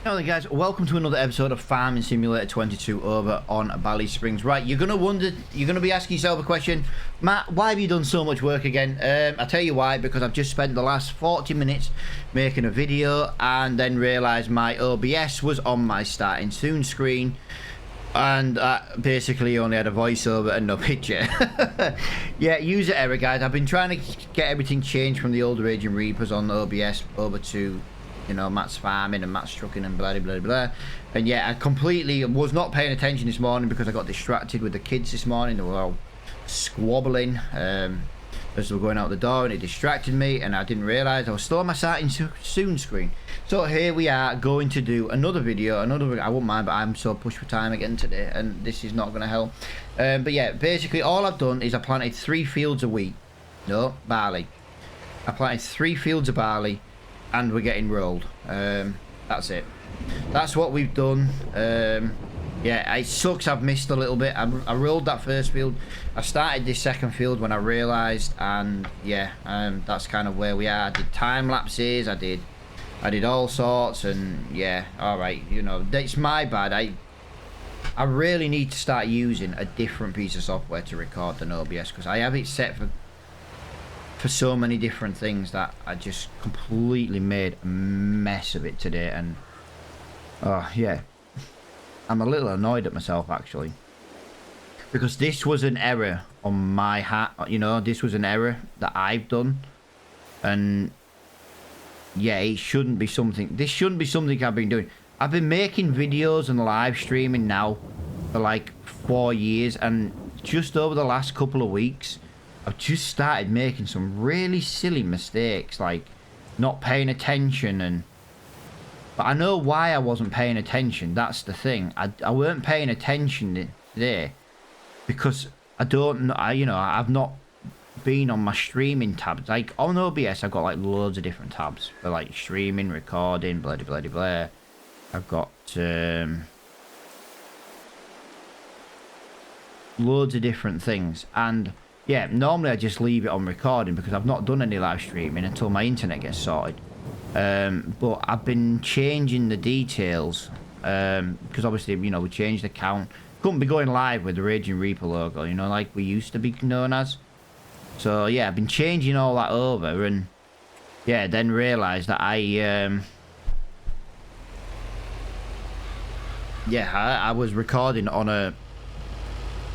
Hello guys, welcome to another episode of Farming Simulator 22 over on Ballysprings. Right, you're going to be asking yourself a question. Matt, why have you done so much work again? I'll tell you why, because I've just spent the last 40 minutes making a video and then realised my OBS was on my starting soon screen. And basically only had a voiceover and no picture. Yeah, user error, guys. I've been trying to get everything changed from the old Raging Reapers on the OBS over to, you know, Matt's Farming and Matt's Trucking and blah, blah, blah. And yeah, I completely was not paying attention this morning because I got distracted with the kids this morning. They were all squabbling as they were going out the door, and it distracted me, and I didn't realise I was still on my starting soon screen. So here we are going to do another video, I won't mind, but I'm so pushed for time again today, and this is not going to help. But yeah, basically all I've done is I planted 3 fields of wheat. No, barley. I planted 3 fields of barley, and we're getting rolled. That's it. That's what we've done. Yeah, it sucks I've missed a little bit. I rolled that first field. I started this second field when I realised, and yeah, that's kind of where we are. I did time lapses, I did all sorts, and yeah, alright, you know, it's my bad. I really need to start using a different piece of software to record than OBS, because I have it set for so many different things that I just completely made a mess of it today. And oh yeah, I'm a little annoyed at myself actually, because this was an error on my hat. You know, this was an error that I've done, and yeah, it shouldn't be something. This shouldn't be something I've been doing. I've been making videos and live streaming now for like 4 years, and just over the last couple of weeks I've just started making some really silly mistakes, like not paying attention. But I know why I wasn't paying attention. That's the thing. I weren't paying attention there because I don't know. I've not been on my streaming tabs. Like on OBS, I've got like loads of different tabs for like streaming, recording, blah blah blah blah. I've got loads of different things, and yeah, normally I just leave it on recording because I've not done any live streaming until my internet gets sorted. But I've been changing the details because obviously, you know, we changed the count. Couldn't be going live with the Raging Reaper logo, you know, like we used to be known as. So yeah, I've been changing all that over, and yeah, then realised that I was recording on a,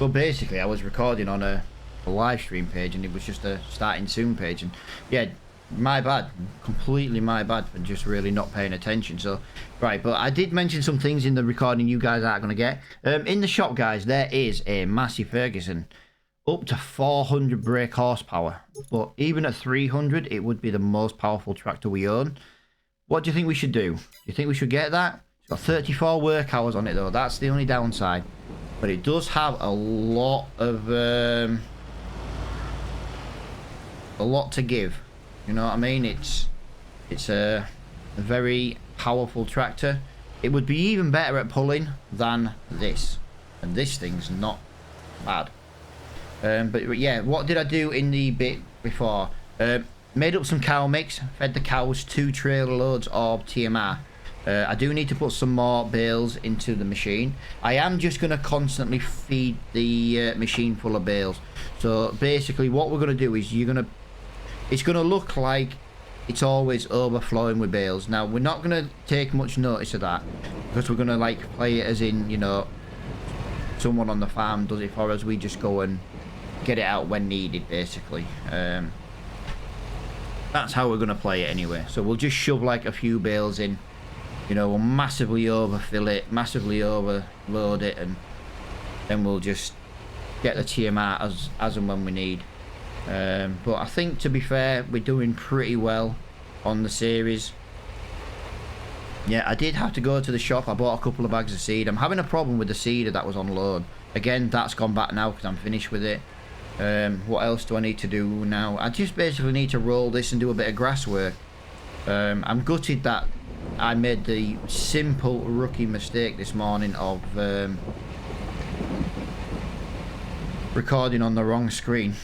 well, basically I was recording on a live stream page, and it was just a starting soon page. And yeah, my bad, completely my bad for just really not paying attention. So right, but I did mention some things in the recording you guys aren't going to get. In the shop, guys, there is a Massey Ferguson up to 400 brake horsepower, but even at 300 it would be the most powerful tractor we own. What do you think we should do? Do you think we should get that? It's got 34 work hours on it though. That's the only downside, but it does have a lot to give, you know what I mean? It's a very powerful tractor. It would be even better at pulling than this, and this thing's not bad. But yeah, what did I do in the bit before? Made up some cow mix, fed the cows 2 trailer loads of TMR. I do need to put some more bales into the machine. I am just going to constantly feed the machine full of bales. So basically what we're going to do is it's going to look like it's always overflowing with bales. Now we're not going to take much notice of that, because we're going to like play it as in, you know, someone on the farm does it for us. We just go and get it out when needed, basically. That's how we're going to play it anyway. So we'll just shove like a few bales in, you know, we'll massively overfill it, massively overload it, and then we'll just get the TMR as and when we need. But I think, to be fair, we're doing pretty well on the series. Yeah, I did have to go to the shop. I bought a couple of bags of seed. I'm having a problem with the seeder that was on loan. Again, that's gone back now because I'm finished with it. What else do I need to do now? I just basically need to roll this and do a bit of grass work. I'm gutted that I made the simple rookie mistake this morning of recording on the wrong screen.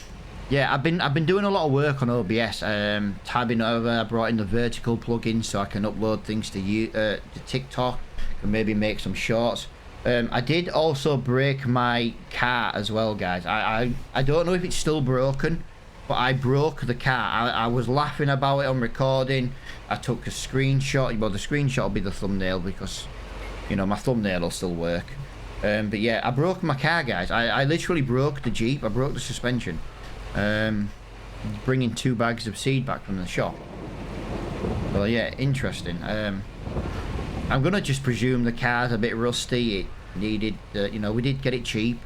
Yeah, I've been doing a lot of work on OBS. Tabbing over, I brought in the vertical plugin so I can upload things to TikTok and maybe make some shorts. I did also break my car as well, guys. I don't know if it's still broken, but I broke the car. I was laughing about it on recording. I took a screenshot. Well, the screenshot will be the thumbnail because, you know, my thumbnail will still work. But yeah, I broke my car, guys. I literally broke the Jeep. I broke the suspension. Bringing 2 bags of seed back from the shop. Well, yeah, interesting. I'm gonna just presume the car's a bit rusty. It needed, you know, we did get it cheap.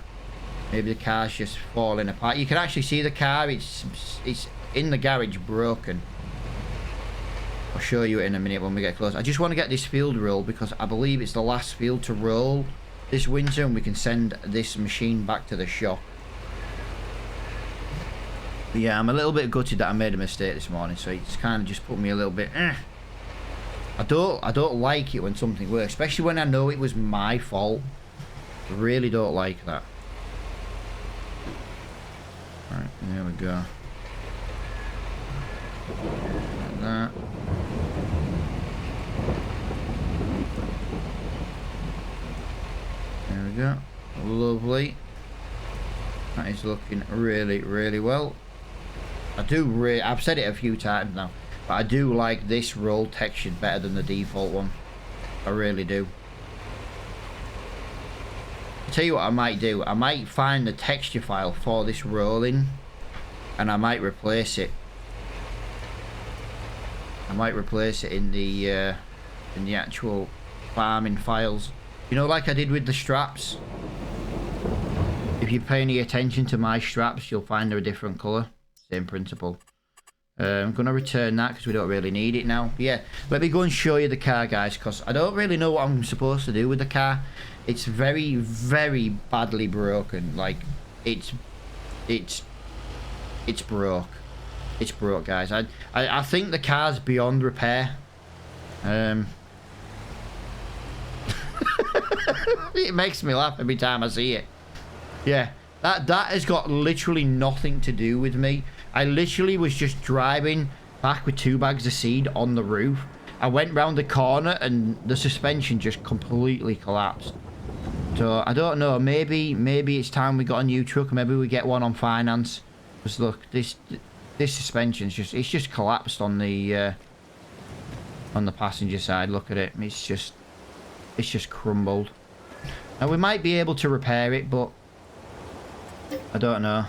Maybe the car's just falling apart. You can actually see the car. It's in the garage, broken. I'll show you it in a minute when we get close. I just want to get this field rolled because I believe it's the last field to roll this winter, and we can send this machine back to the shop. But yeah, I'm a little bit gutted that I made a mistake this morning, so it's kind of just put me a little bit. I don't like it when something works, especially when I know it was my fault. I really don't like that. Right, there we go. Like that. There we go. Lovely. That is looking really, really well. I've said it a few times now, but I do like this roll texture better than the default one. I really do. I'll tell you what I might do. I might find the texture file for this rolling, and I might replace it. I might replace it in the actual farming files. You know, like I did with the straps. If you pay any attention to my straps, you'll find they're a different colour. Same principle. I'm going to return that because we don't really need it now. But yeah, let me go and show you the car, guys, because I don't really know what I'm supposed to do with the car. It's very, very badly broken. Like, it's broke. It's broke, guys. I think the car's beyond repair. It makes me laugh every time I see it. Yeah, that has got literally nothing to do with me. I literally was just driving back with 2 bags of seed on the roof. I went round the corner and the suspension just completely collapsed. So I don't know. Maybe it's time we got a new truck. Maybe we get one on finance. Because look, this suspension's just collapsed on the passenger side. Look at it. It's just crumbled. Now we might be able to repair it, but I don't know.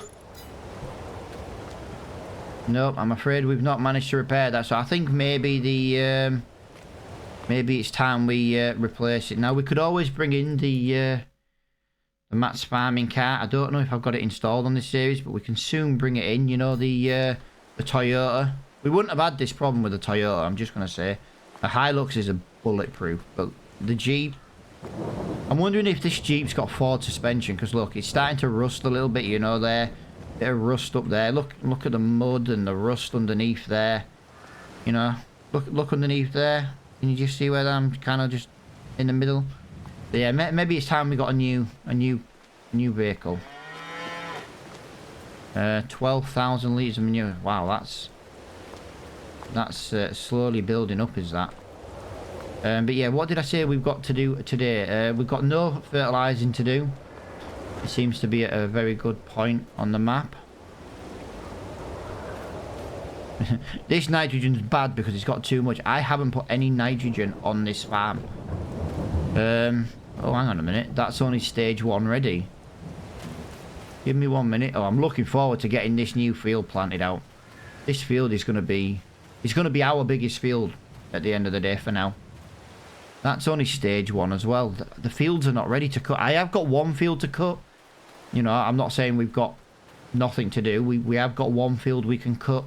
Nope, I'm afraid we've not managed to repair that. So I think maybe maybe it's time we replace it. Now we could always bring in the Matt's farming car. I don't know if I've got it installed on this series, but we can soon bring it in. You know, the Toyota. We wouldn't have had this problem with the Toyota. I'm just gonna say, the Hilux is a bulletproof, but the Jeep. I'm wondering if this Jeep's got forward suspension, because look, it's starting to rust a little bit. You know, there. Bit of rust up there. Look at the mud and the rust underneath there. You know, look underneath there. Can you just see where I'm kind of just in the middle? But yeah, maybe it's time we got a new vehicle. 12,000 litres of manure. Wow, that's slowly building up, is that? But yeah, what did I say we've got to do today? We've got no fertilising to do. It seems to be at a very good point on the map. This nitrogen's bad because it's got too much. I haven't put any nitrogen on this farm. Oh, hang on a minute. That's only stage 1 ready. Give me 1 minute. Oh, I'm looking forward to getting this new field planted out. This field is going to be... It's going to be our biggest field at the end of the day for now. That's only stage 1 as well. The fields are not ready to cut. I have got 1 field to cut. You know, I'm not saying we've got nothing to do. We have got 1 field we can cut.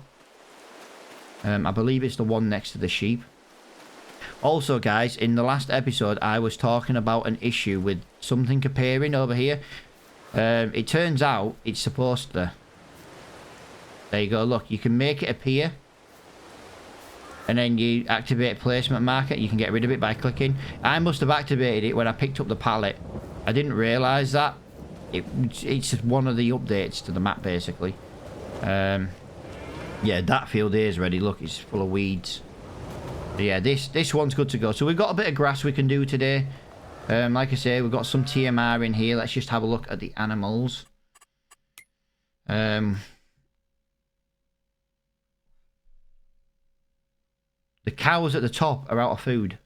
I believe it's the one next to the sheep. Also, guys, in the last episode, I was talking about an issue with something appearing over here. It turns out it's supposed to... There you go. Look, you can make it appear. And then you activate placement marker. You can get rid of it by clicking. I must have activated it when I picked up the pallet. I didn't realise that. It's just one of the updates to the map, basically. Yeah, that field here is ready. Look, it's full of weeds. But yeah, this one's good to go. So we've got a bit of grass we can do today. Like I say, we've got some TMR in here. Let's just have a look at the animals. The cows at the top are out of food.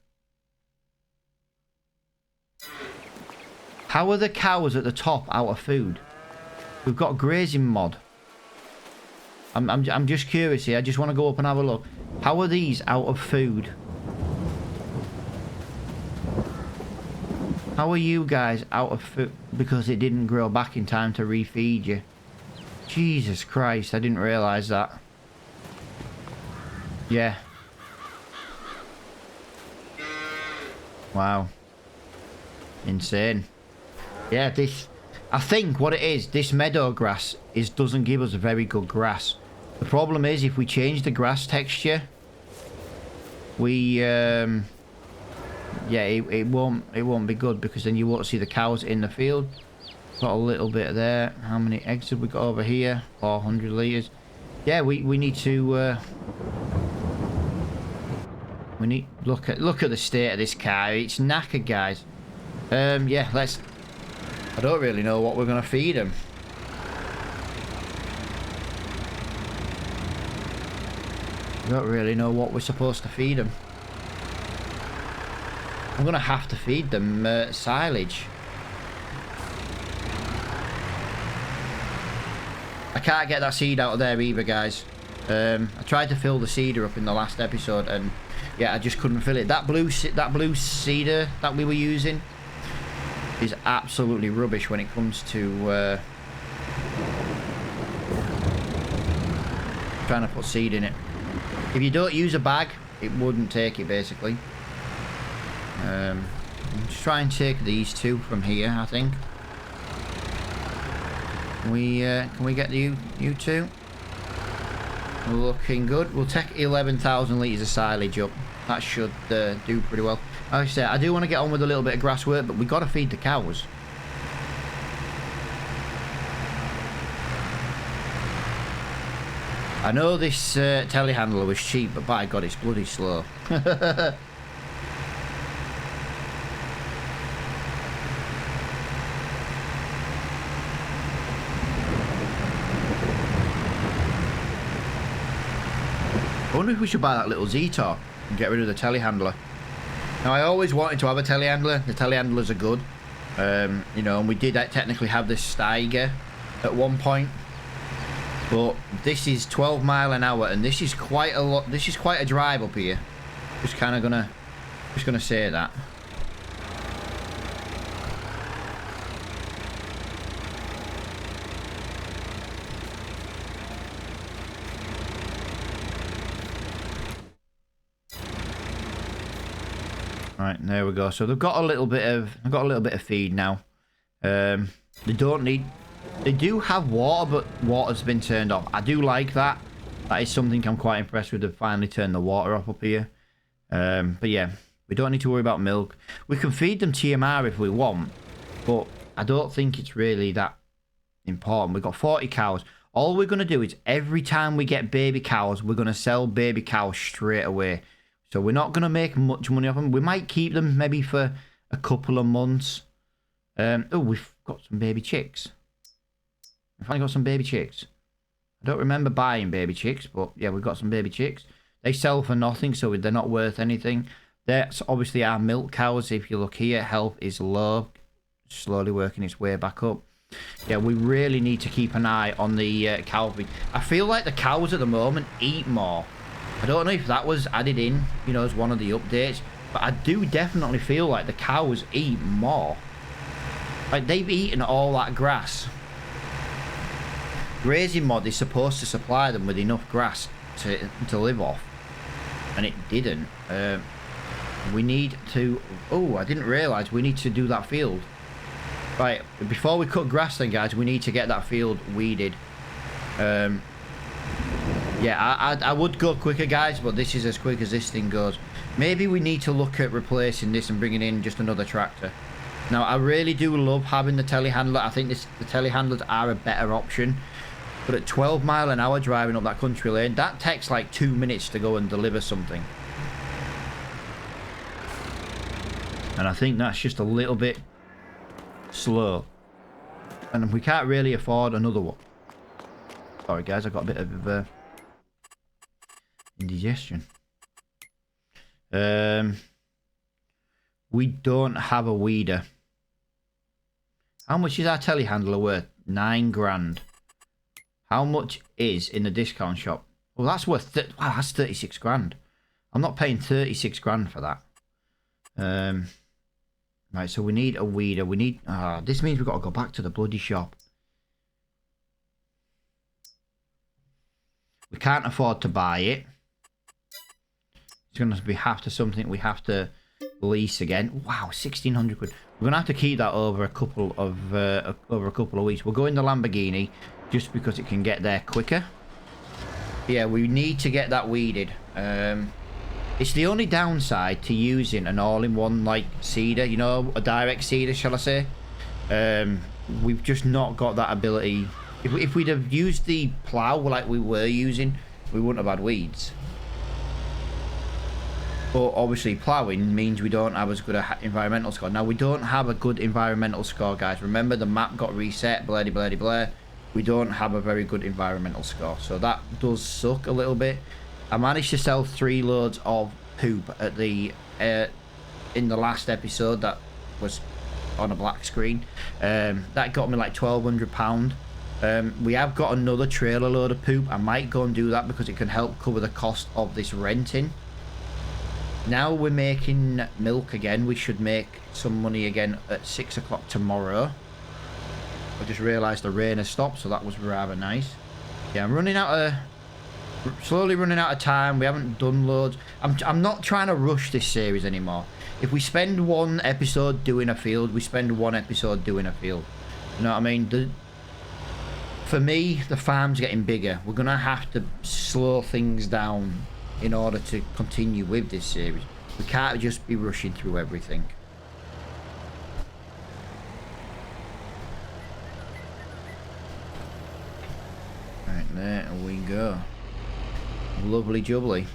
How are the cows at the top out of food? We've got a grazing mod. I'm just curious here. I just want to go up and have a look. How are these out of food? How are you guys out of food? Because it didn't grow back in time to refeed you. Jesus Christ, I didn't realise that. Yeah. Wow. Insane. Yeah, this... I think what it is, this meadow grass doesn't give us a very good grass. The problem is, if we change the grass texture, we... yeah, it won't be good, because then you won't see the cows in the field. Got a little bit there. How many eggs have we got over here? 400 litres. Yeah, we need to... we need... Look at the state of this car. It's knackered, guys. Yeah, let's... I don't really know what we're going to feed them. I don't really know what we're supposed to feed them. I'm going to have to feed them silage. I can't get that seed out of there either, guys. I tried to fill the seeder up in the last episode, and yeah, I just couldn't fill it. That blue seeder that we were using is absolutely rubbish when it comes to trying to put seed in it. If you don't use a bag, it wouldn't take it, basically. I'm just trying to take these two from here, I think. Can we get you two? Looking good. We'll take 11,000 litres of silage up. That should do pretty well. Like I said, I do want to get on with a little bit of grass work, but we've got to feed the cows. I know this telehandler was cheap, but by God, it's bloody slow. I wonder if we should buy that little Z-Tor and get rid of the telehandler. Now, I always wanted to have a telehandler. The telehandlers are good. You know, and we did technically have the Steiger at one point. But this is 12 mile an hour, and this is quite a lot. This is quite a drive up here. Just gonna say that. Right, there we go. So they've got a little bit of feed now. They don't need. They do have water, but water's been turned off. I do like that. That is something I'm quite impressed with. They've finally turned the water off up here. But yeah, we don't need to worry about milk. We can feed them TMR if we want, but I don't think it's really that important. We've got 40 cows. All we're going to do is every time we get baby cows, we're going to sell baby cows straight away. So we're not going to make much money off them. We might keep them maybe for a couple of months. Oh, we've got some baby chicks. We've finally got some baby chicks. I don't remember buying baby chicks, but yeah, we've got some baby chicks. They sell for nothing, so they're not worth anything. That's obviously our milk cows. If you look here, health is low. Slowly working its way back up. Yeah, we really need to keep an eye on the cow feed. I feel like the cows at the moment eat more. I don't know if that was added in, you know, as one of the updates, but I do definitely feel like the cows eat more. Like, they've eaten all that grass. Grazing mod is supposed to supply them with enough grass to live off, and it didn't. We need to... Oh, I didn't realise we need to do that field. Right, before we cut grass then, guys, we need to get that field weeded. Yeah, I would go quicker, guys, but this is as quick as this thing goes. Maybe we need to look at replacing this and bringing in just another tractor. Now, I really do love having the telehandler. I think the telehandlers are a better option. But at 12 mile an hour driving up that country lane, that takes like 2 minutes to go and deliver something. And I think that's just a little bit slow. And we can't really afford another one. Sorry guys, I got a bit of indigestion. We don't have a weeder. How much is our telehandler worth? 9 grand. How much is in the discount shop? Well, that's worth... wow, that's 36 grand. I'm not paying 36 grand for that. Right, so we need a weeder. We need... this means we've got to go back to the bloody shop. We can't afford to buy it. It's going to be something we have to lease again. Wow, 1,600 quid. We're going to have to keep that over a couple of weeks. We'll go in the Lamborghini just because it can get there quicker. Yeah, we need to get that weeded. It's the only downside to using an all-in-one like seeder, you know, a direct seeder, shall I say. We've just not got that ability. If we'd have used the plough like we were using, we wouldn't have had weeds. But obviously ploughing means we don't have as good an environmental score. Now, we don't have a good environmental score, guys. Remember, the map got reset, blah, blah, blah, blah. We don't have a very good environmental score. So that does suck a little bit. I managed to sell 3 loads of poop at the in the last episode that was on a black screen. That got me like £1,200. We have got another trailer load of poop. I might go and do that because it can help cover the cost of this renting. Now we're making milk again. We should make some money again at 6 o'clock tomorrow. I just realised the rain has stopped, so that was rather nice. Yeah, I'm running out of... slowly running out of time. We haven't done loads. I'm not trying to rush this series anymore. If we spend 1 episode doing a field, we spend 1 episode doing a field. You know what I mean? For me, the farm's getting bigger. We're going to have to slow things down in order to continue with this series. We can't just be rushing through everything. Right, there we go. Lovely jubbly.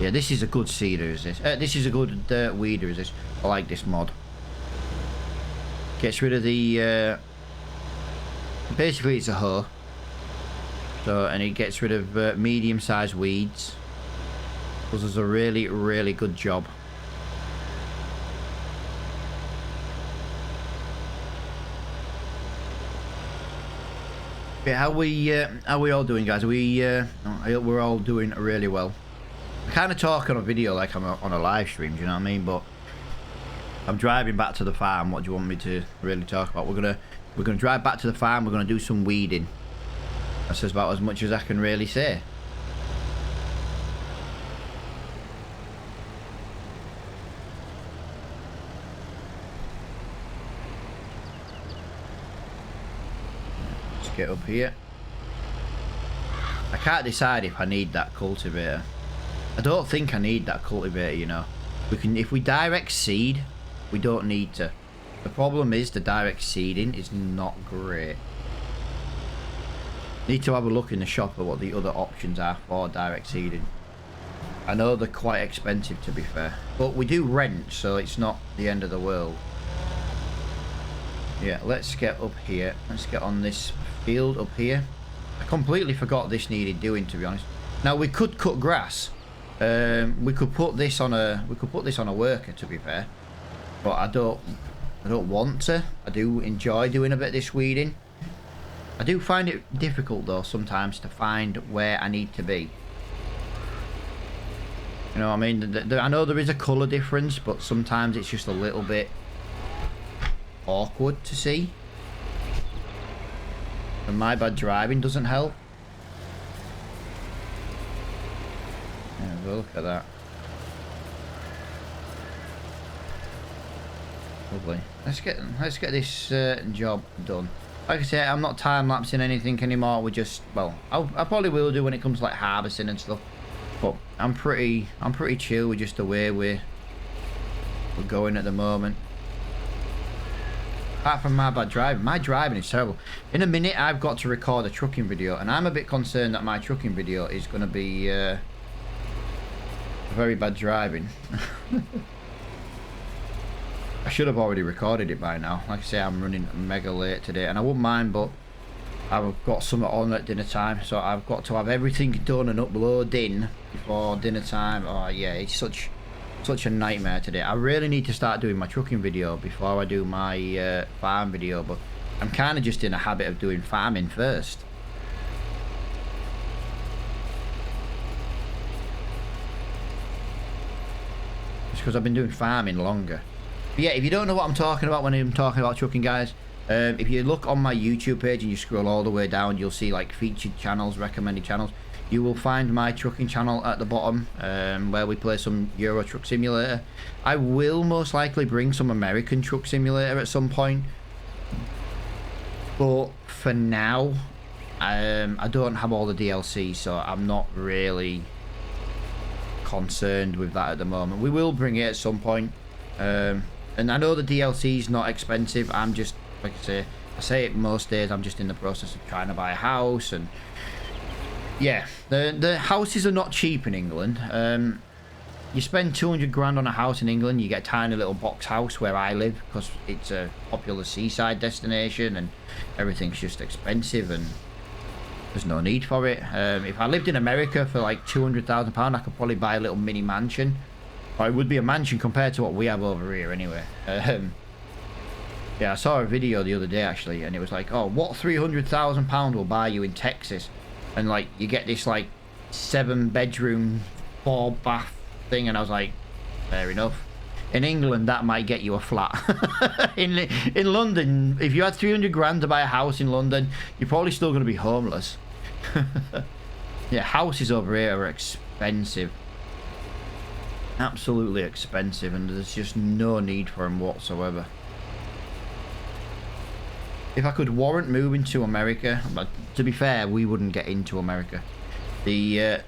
Yeah, this is a good seeder, is this? This is a good weeder, is this? I like this mod. Gets rid of the... basically, it's a hoe. So, and it gets rid of medium-sized weeds. This is a really, really good job. Yeah, how we all doing, guys? I hope we're all doing really well. I kind of talk on a video like I'm on a live stream, do you know what I mean? But I'm driving back to the farm. What do you want me to really talk about? We're gonna drive back to the farm. We're gonna do some weeding. That's about as much as I can really say. Let's get up here. I can't decide if I need that cultivator. I don't think I need that cultivator, you know. If we direct seed, we don't need to. The problem is the direct seeding is not great. Need to have a look in the shop at what the other options are for direct seeding. I know they're quite expensive, to be fair, but we do rent, so it's not the end of the world. Yeah, let's get up here. Let's get on this field up here. I completely forgot this needed doing, to be honest. Now we could cut grass. We could put this on a worker, to be fair, but I don't want to. I do enjoy doing a bit of this weeding. I do find it difficult though sometimes to find where I need to be. You know what I mean? I know there is a colour difference, but sometimes it's just a little bit awkward to see. And my bad driving doesn't help. Yeah, well, look at that. Lovely. Let's get this job done. Like I say, I'm not time-lapsing anything anymore. We just, well, I probably will do when it comes to like harvesting and stuff. But I'm pretty chill with just the way we're going at the moment. apart from my bad driving. My driving is terrible. In a minute, I've got to record a trucking video, and I'm a bit concerned that my trucking video is going to be very bad driving. I should have already recorded it by now. Like I say, I'm running mega late today, and I wouldn't mind, but I've got something on at dinner time, so I've got to have everything done and uploading before dinner time. Oh yeah, it's such a nightmare today. I really need to start doing my trucking video before I do my farm video, but I'm kind of just in a habit of doing farming first. It's because I've been doing farming longer. But yeah, if you don't know what I'm talking about when I'm talking about trucking, guys, if you look on my YouTube page and you scroll all the way down, you'll see like featured channels, recommended channels. You will find my trucking channel at the bottom, where we play some Euro Truck Simulator. I will most likely bring some American Truck Simulator at some point, but for now, I don't have all the DLC, so I'm not really concerned with that at the moment. We will bring it at some point, and I know the DLC is not expensive. I'm just, like I say it most days, I'm just in the process of trying to buy a house, and yeah, the houses are not cheap in England. You spend 200 grand on a house in England, you get a tiny little box house where I live, because it's a popular seaside destination and everything's just expensive and there's no need for it. If I lived in America for like £200,000, I could probably buy a little mini mansion. Or it would be a mansion compared to what we have over here anyway. Yeah, I saw a video the other day actually, and it was like, oh, what £300,000 will buy you in Texas? And like, you get this like 7-bedroom, 4-bath thing, and I was like, fair enough. In England, that might get you a flat. in London, if you had 300 grand to buy a house in London, you're probably still going to be homeless. Yeah, houses over here are expensive. Absolutely expensive, and there's just no need for them whatsoever. If I could warrant moving to America, but to be fair, we wouldn't get into America. The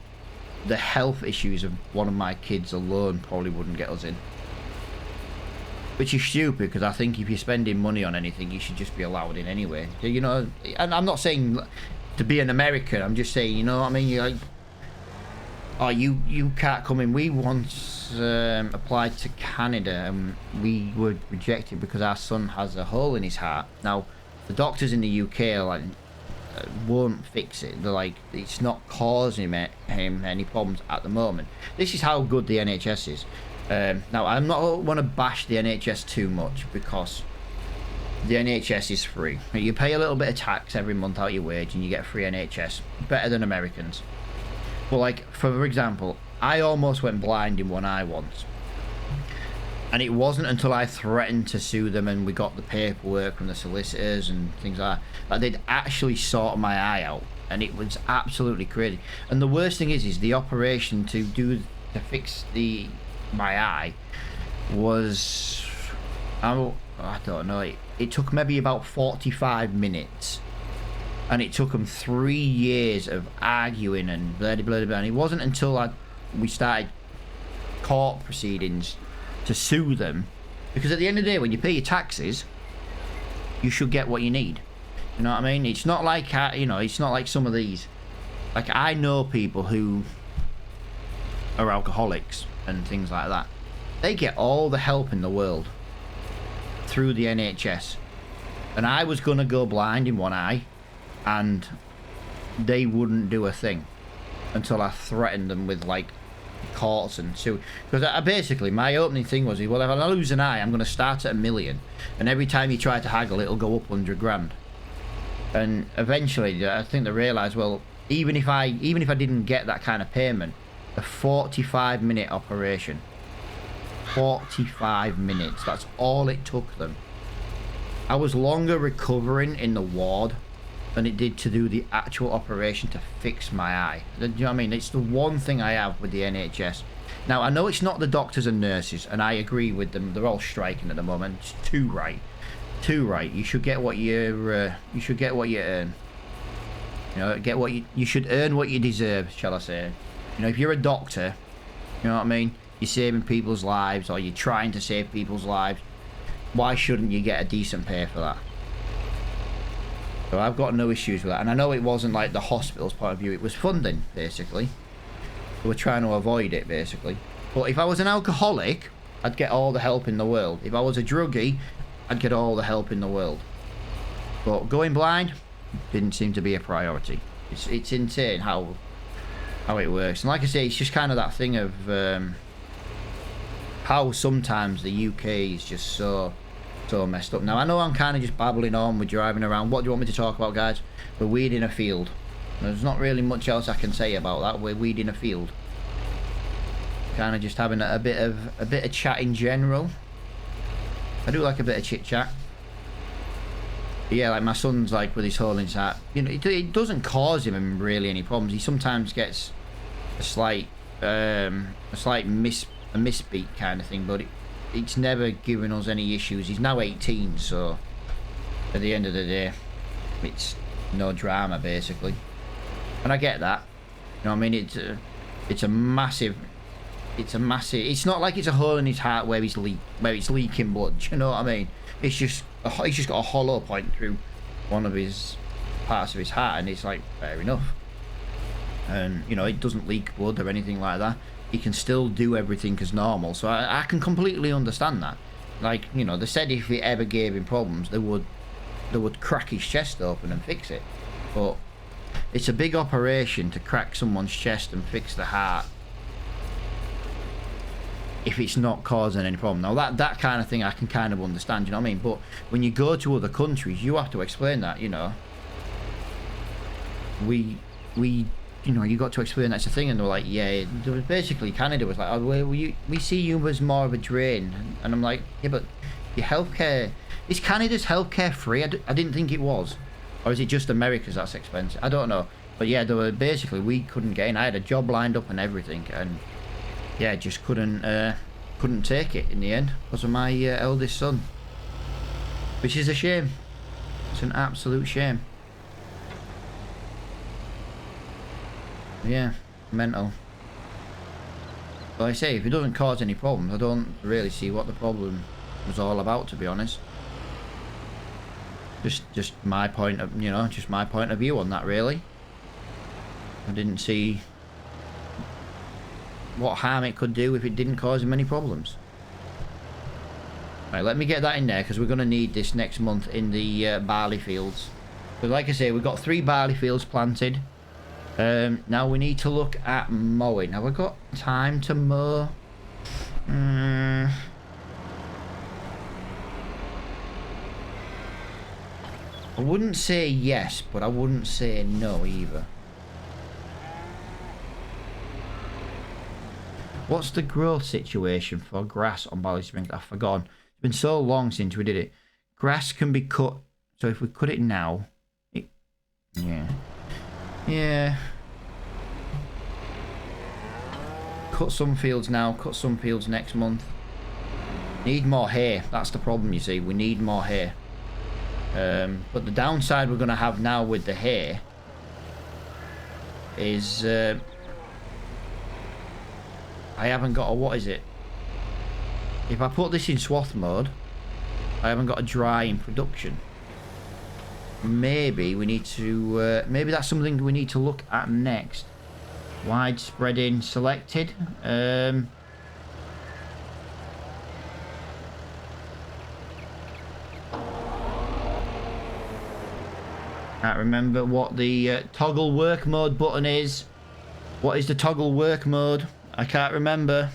health issues of one of my kids alone probably wouldn't get us in. Which is stupid, because I think if you're spending money on anything, you should just be allowed in anyway. You know, and I'm not saying to be an American, I'm just saying, you know what I mean? You're like, oh, you can't come in. We once applied to Canada and we were rejected because our son has a hole in his heart. Now, the doctors in the UK are like, won't fix it. They're like, it's not causing him any problems at the moment. This is how good the NHS is. Now, I'm not want to bash the NHS too much, because the NHS is free. You pay a little bit of tax every month out your wage and you get free NHS. Better than Americans. But like, for example, I almost went blind in one eye once. And it wasn't until I threatened to sue them and we got the paperwork from the solicitors and things like that they'd actually sort my eye out. And it was absolutely crazy. And the worst thing is the operation to fix my eye was, I don't know, it took maybe about 45 minutes. And it took them 3 years of arguing and blah, blah, blah, blah. And it wasn't until we started court proceedings to sue them, because at the end of the day, when you pay your taxes, you should get what you need. You know what I mean? It's not like, you know, it's not like some of these. Like, I know people who are alcoholics and things like that. They get all the help in the world through the NHS. And I was going to go blind in one eye, and they wouldn't do a thing until I threatened them with like courts and sue. Because basically my opening thing was, well, if I lose an eye, I'm going to start at $1 million, and every time you try to haggle, it'll go up 100 grand. And eventually I think they realised, well, even if I didn't get that kind of payment, a 45-minute operation, 45 minutes, that's all it took them. I was longer recovering in the ward than it did to do the actual operation to fix my eye. Do you know what I mean? It's the one thing I have with the NHS. Now, I know it's not the doctors and nurses, and I agree with them. They're all striking at the moment. It's too right. Too right. You should get what you earn. You know, you should earn what you deserve, shall I say. You know, if you're a doctor, you know what I mean? You're saving people's lives, or you're trying to save people's lives. why shouldn't you get a decent pay for that? So I've got no issues with that. And I know it wasn't like the hospital's point of view. It was funding, basically. So we're trying to avoid it, basically. But if I was an alcoholic, I'd get all the help in the world. If I was a druggie, I'd get all the help in the world. But going blind didn't seem to be a priority. It's insane how it works. And like I say, it's just kind of that thing of how sometimes the UK is just so messed up. Now, I know I'm kind of just babbling on. We're driving around. What do you want me to talk about, guys? We're weeding a field. There's not really much else I can say about that. We're weeding a field. Kind of just having a bit of chat in general. I do like a bit of chit chat. Yeah, like my son's like with his hole in his heart. You know, it doesn't cause him really any problems. He sometimes gets a slight misbeat kind of thing, but it's never given us any issues. He's now 18, so at the end of the day, it's no drama basically. And I get that. You know what I mean? It's a massive. It's not like it's a hole in his heart where it's leaking blood. Do you know what I mean? It's just he's just got a hollow point through one of his parts of his heart, and it's like fair enough. And you know, it doesn't leak blood or anything like that. He can still do everything as normal, so I can completely understand that. Like, you know, they said if it ever gave him problems, they would crack his chest open and fix it. But it's a big operation to crack someone's chest and fix the heart if it's not causing any problem. Now that kind of thing I can kind of understand, you know what I mean? But when you go to other countries, you have to explain that, you know. We you know, you got to explain that's a thing, and they were like, yeah, there was basically Canada was like, oh, well, we see you as more of a drain, and I'm like, yeah, but your healthcare, is Canada's healthcare free? I didn't think it was, or is it just America's that's expensive? I don't know, but yeah, they were basically, we couldn't get in. I had a job lined up and everything, and yeah, just couldn't take it in the end because of my eldest son, which is a shame. It's an absolute shame. Yeah, mental. But like I say, if it doesn't cause any problems, I don't really see what the problem was all about, to be honest. Just my point of, you know, just my point of view on that, really. I didn't see what harm it could do if it didn't cause him any problems. Right, let me get that in there because we're going to need this next month in the barley fields. But like I say, we've got 3 barley fields planted. Now we need to look at mowing. Have I got time to mow? I wouldn't say yes, but I wouldn't say no either. What's the growth situation for grass on Ballysprings? I've forgotten. It's been so long since we did it. Grass can be cut. So if we cut it now... Yeah. Cut some fields now, cut some fields next month. Need more hay. That's the problem, you see. We need more hay. But the downside we're going to have now with the hay is... I haven't got a... What is it? If I put this in swath mode, I haven't got a dry in production. Maybe we need to... maybe that's something we need to look at next. Widespreading selected. Can't remember what the toggle work mode button is. What is the toggle work mode? I can't remember.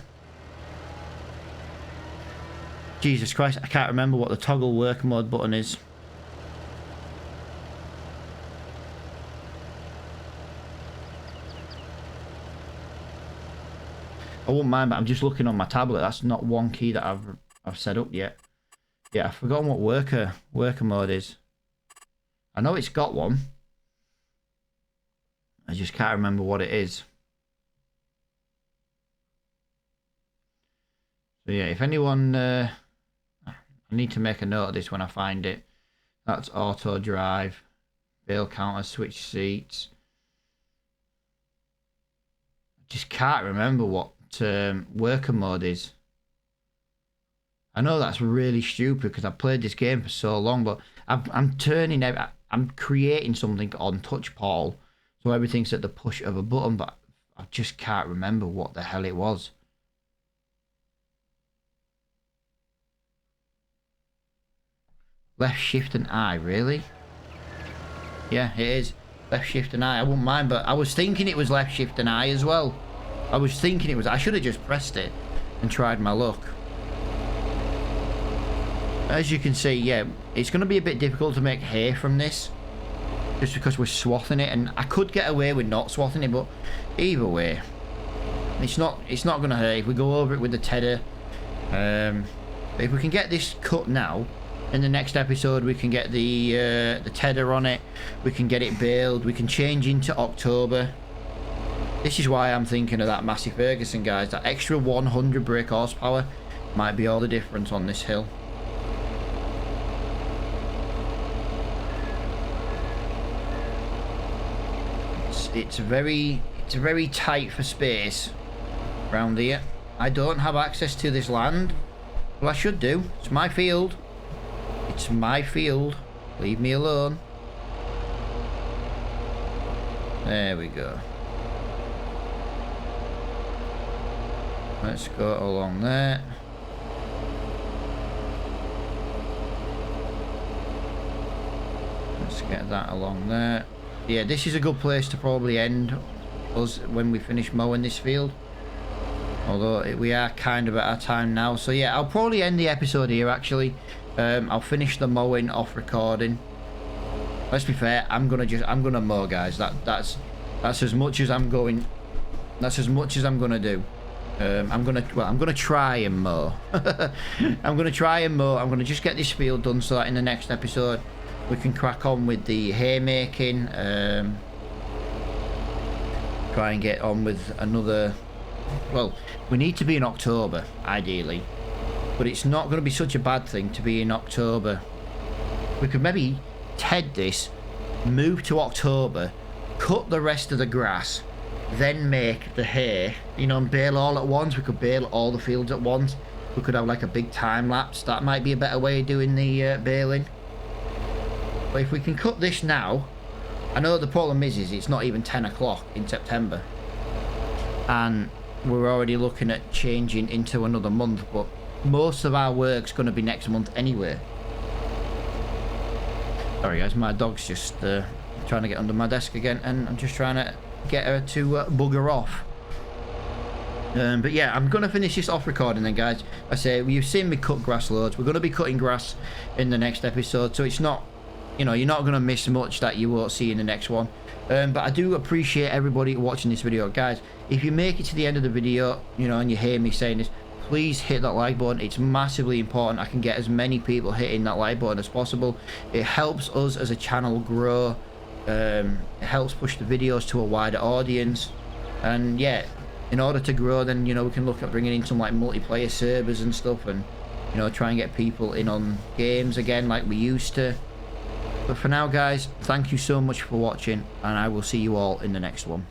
Jesus Christ, I can't remember what the toggle work mode button is. I wouldn't mind, but I'm just looking on my tablet. That's not one key that I've set up yet. Yeah, I've forgotten what worker mode is. I know it's got one. I just can't remember what it is. So yeah, if anyone... I need to make a note of this when I find it. That's auto drive. Bale counter, switch seats. Just can't remember what worker mode is. I know that's really stupid because I've played this game for so long, but I'm creating something on Touch Portal, so everything's at the push of a button, but I just can't remember what the hell it was. Left shift and I, really? Yeah, it is. Left shift and I wouldn't mind, but I was thinking it was left shift and I as well. I was thinking it was. I should have just pressed it and tried my luck. As you can see, yeah, it's going to be a bit difficult to make hay from this, just because we're swathing it, and I could get away with not swathing it, but either way, it's not going to hurt if we go over it with the tedder. If we can get this cut now, in the next episode we can get the tedder on it, we can get it baled, we can change into October. This is why I'm thinking of that Massey Ferguson, guys. That extra 100 brake horsepower might be all the difference on this hill. It's very tight for space around here. I don't have access to this land. Well, I should do. It's my field. It's my field. Leave me alone. There we go. Let's go along there. Let's get that along there. Yeah, this is a good place to probably end us when we finish mowing this field. Although we are kind of at our time now. So yeah, I'll probably end the episode here actually. I'll finish the mowing off recording. Let's be fair, I'm gonna mow, guys. That's as much as I'm going. That's as much as I'm gonna do. I'm gonna try and mow. I'm gonna try and mow. I'm gonna just get this field done so that in the next episode we can crack on with the haymaking. Try and get on with another. Well, we need to be in October ideally, but it's not going to be such a bad thing to be in October. We could maybe ted this, move to October, cut the rest of the grass, then make the hay, you know, and bale all at once. We could bale all the fields at once. We could have like a big time lapse. That might be a better way of doing the baling. But if we can cut this now, I know the problem is it's not even 10 o'clock in September, and we're already looking at changing into another month, but most of our work's going to be next month anyway. Sorry guys, my dog's just trying to get under my desk again, and I'm just trying to get her to bugger off. But yeah, I'm going to finish this off recording then, guys. I say, you've seen me cut grass loads. We're going to be cutting grass in the next episode, so it's not, you know, you're not going to miss much that you won't see in the next one. But I do appreciate everybody watching this video, guys. If you make it to the end of the video, you know, and you hear me saying this, please hit that like button. It's massively important. I can get as many people hitting that like button as possible. It helps us as a channel grow. It helps push the videos to a wider audience. And yeah, in order to grow, then, you know, we can look at bringing in some like multiplayer servers and stuff, and, you know, try and get people in on games again like we used to. But for now, guys, thank you so much for watching, and I will see you all in the next one.